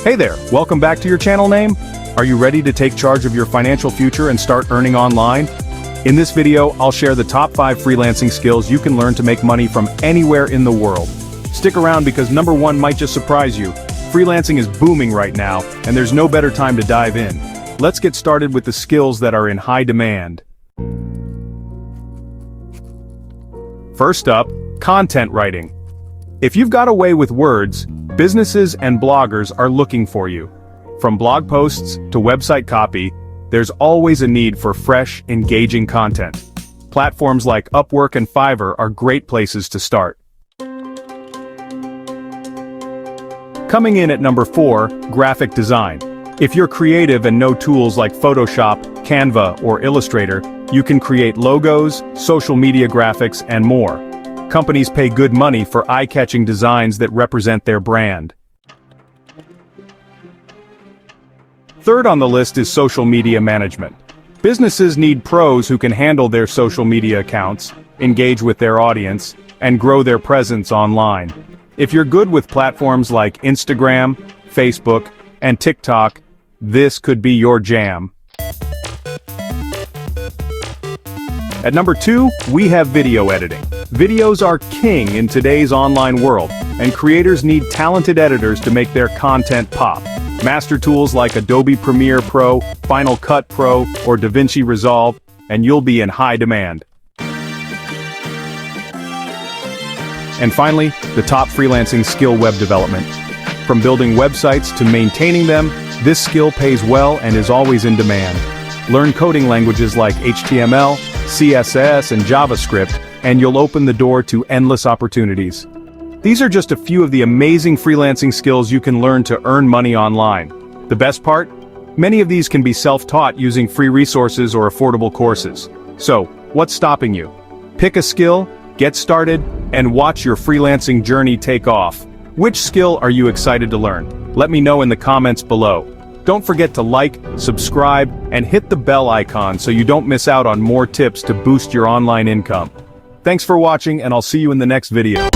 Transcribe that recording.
Hey there, welcome back to your channel name. Are you ready to take charge of your financial future and start earning online? In this video, I'll share the top 5 freelancing skills you can learn to make money from anywhere in the world. Stick around because number 1 might just surprise you. Freelancing is booming right now, and there's no better time to dive in. Let's get started with the skills that are in high demand. First up, content writing. If you've got a way with words, businesses and bloggers are looking for you. From blog posts to website copy, there's always a need for fresh, engaging content. Platforms like Upwork and Fiverr are great places to start. Coming in at number 4, graphic design. If you're creative and know tools like Photoshop, Canva, or Illustrator, you can create logos, social media graphics, and more. Companies pay good money for eye-catching designs that represent their brand. Third on the list is social media management. Businesses need pros who can handle their social media accounts, engage with their audience, and grow their presence online. If you're good with platforms like Instagram, Facebook, and TikTok, this could be your jam. At number 2, we have video editing. Videos are king in today's online world, and creators need talented editors to make their content pop. Master tools like Adobe Premiere Pro, Final Cut Pro, or DaVinci Resolve, and you'll be in high demand. And finally, the top freelancing skill: web development. From building websites to maintaining them, this skill pays well and is always in demand. Learn coding languages like HTML, CSS, and JavaScript, and you'll open the door to endless opportunities. These are just a few of the amazing freelancing skills you can learn to earn money online. The best part? Many of these can be self-taught using free resources or affordable courses. So, what's stopping you? Pick a skill, get started, and watch your freelancing journey take off. Which skill are you excited to learn? Let me know in the comments below. Don't forget to like, subscribe, and hit the bell icon so you don't miss out on more tips to boost your online income. Thanks for watching, and I'll see you in the next video.